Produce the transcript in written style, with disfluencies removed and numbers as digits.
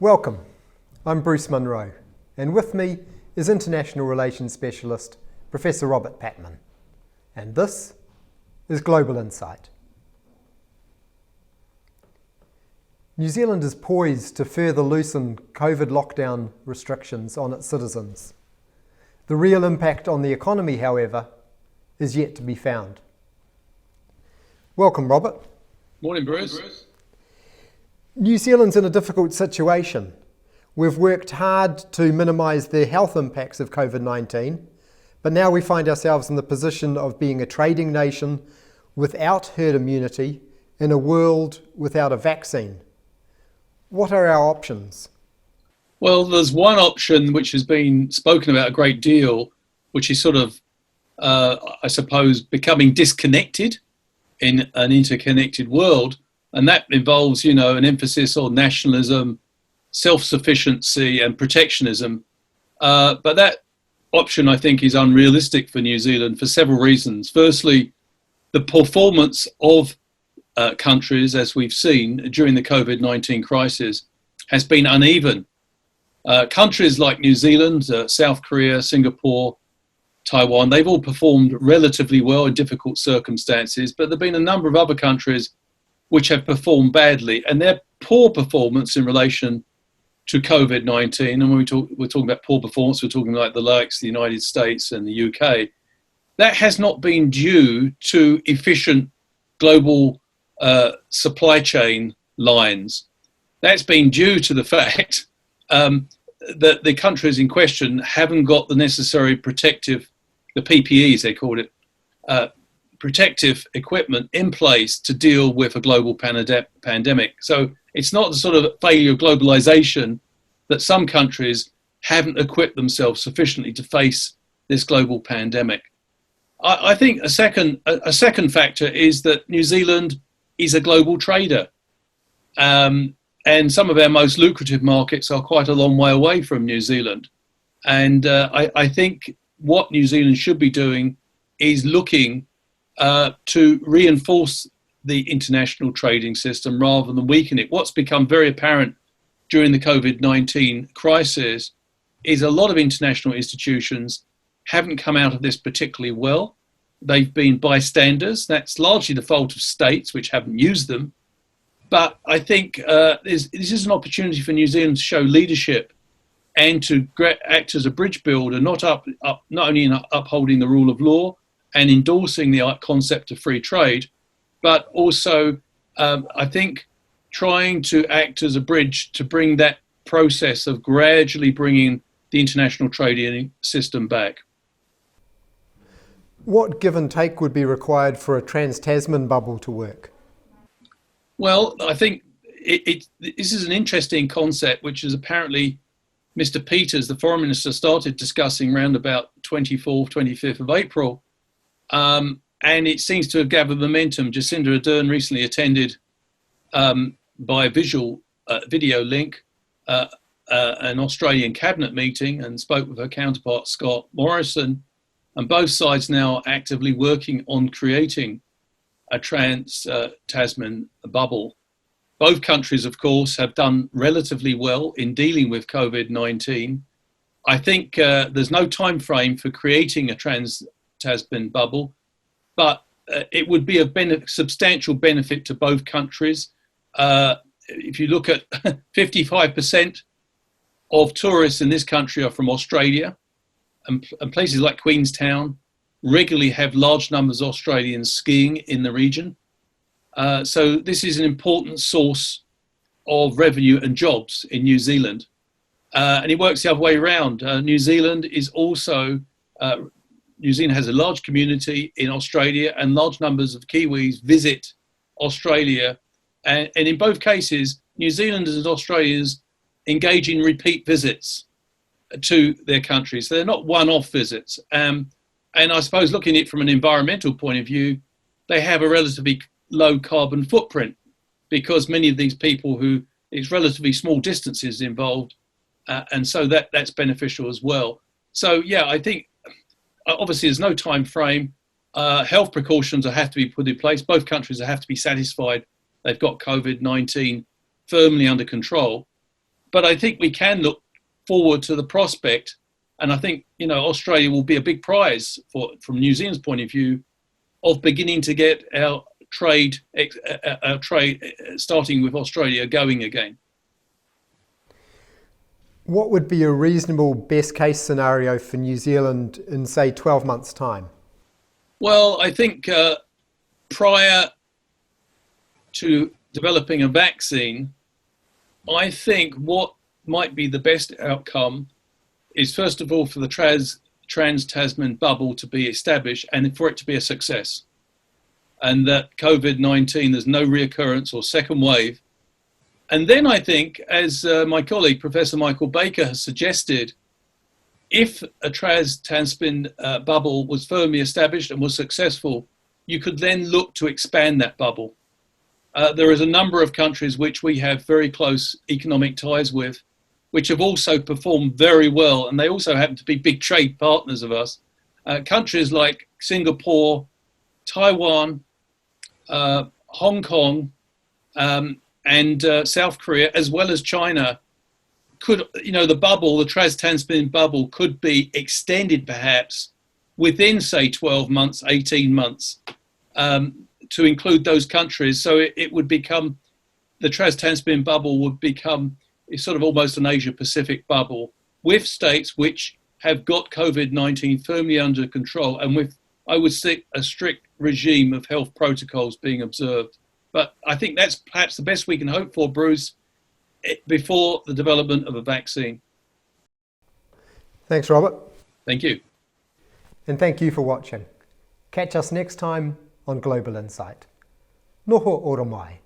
Welcome, I'm Bruce Munro, and with me is International Relations Specialist Professor Robert Patman, and this is Global Insight. New Zealand is poised to further loosen COVID lockdown restrictions on its citizens. The real impact on the economy, however, is yet to be found. Welcome, Robert. Morning, Bruce. New Zealand's in a difficult situation. We've worked hard to minimise the health impacts of COVID-19, but now we find ourselves in the position of being a trading nation without herd immunity in a world without a vaccine. What are our options? Well, there's one option which has been spoken about a great deal, which is sort of, I suppose, becoming disconnected in an interconnected world. And that involves, an emphasis on nationalism, self-sufficiency and protectionism. But that option, I think, is unrealistic for New Zealand for several reasons. Firstly, the performance of countries, as we've seen during the COVID-19 crisis, has been uneven. Countries like New Zealand, South Korea, Singapore, Taiwan, they've all performed relatively well in difficult circumstances, but there have been a number of other countries which have performed badly, and their poor performance in relation to COVID-19, and when we're talking about poor performance, we're talking like the likes of the United States and the UK, that has not been due to efficient global supply chain lines. That's been due to the fact that the countries in question haven't got the necessary protective, the PPEs they called it, protective equipment in place to deal with a global pandemic. So it's not the sort of failure of globalization that some countries haven't equipped themselves sufficiently to face this global pandemic. I think a second factor is that New Zealand is a global trader. And some of our most lucrative markets are quite a long way away from New Zealand. And I think what New Zealand should be doing is looking to reinforce the international trading system rather than weaken it. What's become very apparent during the COVID-19 crisis is a lot of international institutions haven't come out of this particularly well. They've been bystanders. That's largely the fault of states which haven't used them. But I think this is an opportunity for New Zealand to show leadership and to act as a bridge builder, not only in upholding the rule of law and endorsing the concept of free trade, but also, I think, trying to act as a bridge to bring that process of gradually bringing the international trading system back. What give and take would be required for a Trans-Tasman bubble to work? Well, I think this is an interesting concept, which is apparently Mr. Peters, the Foreign Minister, started discussing around about 24th, 25th of April. And it seems to have gathered momentum. Jacinda Ardern recently attended by video link an Australian cabinet meeting and spoke with her counterpart Scott Morrison, and both sides now actively working on creating a Trans-Tasman bubble. Both countries, of course, have done relatively well in dealing with COVID-19. I think there's no time frame for creating a Trans-Tasman bubble, but it would be a substantial benefit to both countries. If you look at 55% of tourists in this country are from Australia, and places like Queenstown regularly have large numbers of Australians skiing in the region. So this is an important source of revenue and jobs in New Zealand. And it works the other way around. New Zealand has a large community in Australia, and large numbers of Kiwis visit Australia. And in both cases, New Zealanders and Australians engage in repeat visits to their countries. So they're not one-off visits. And I suppose looking at it from an environmental point of view, they have a relatively low carbon footprint because many of these people it's relatively small distances involved. And so that's beneficial as well. So yeah, I think obviously there's no time frame. Health precautions have to be put in place. Both countries have to be satisfied they've got COVID-19 firmly under control. But I think we can look forward to the prospect, and I think Australia will be a big prize from New Zealand's point of view of beginning to get our trade starting with Australia going again. What would be a reasonable best case scenario for New Zealand in, say, 12 months' time? Well, I think prior to developing a vaccine, I think what might be the best outcome is, first of all, for the Trans-Tasman bubble to be established and for it to be a success. And that COVID-19, there's no reoccurrence or second wave. And then I think, as my colleague, Professor Michael Baker, has suggested, if a Trans-Tasman bubble was firmly established and was successful, you could then look to expand that bubble. There is a number of countries which we have very close economic ties with, which have also performed very well, and they also happen to be big trade partners of us. Countries like Singapore, Taiwan, Hong Kong, and South Korea, as well as China, could, the Trans-Tasman bubble could be extended perhaps within, say, 12 months, 18 months, to include those countries. So it would become, the Trans-Tasman bubble would become sort of almost an Asia-Pacific bubble with states which have got COVID-19 firmly under control and with, I would say, a strict regime of health protocols being observed. But I think that's perhaps the best we can hope for, Bruce, before the development of a vaccine. Thanks, Robert. Thank you. And thank you for watching. Catch us next time on Global Insight. Noho ora mai.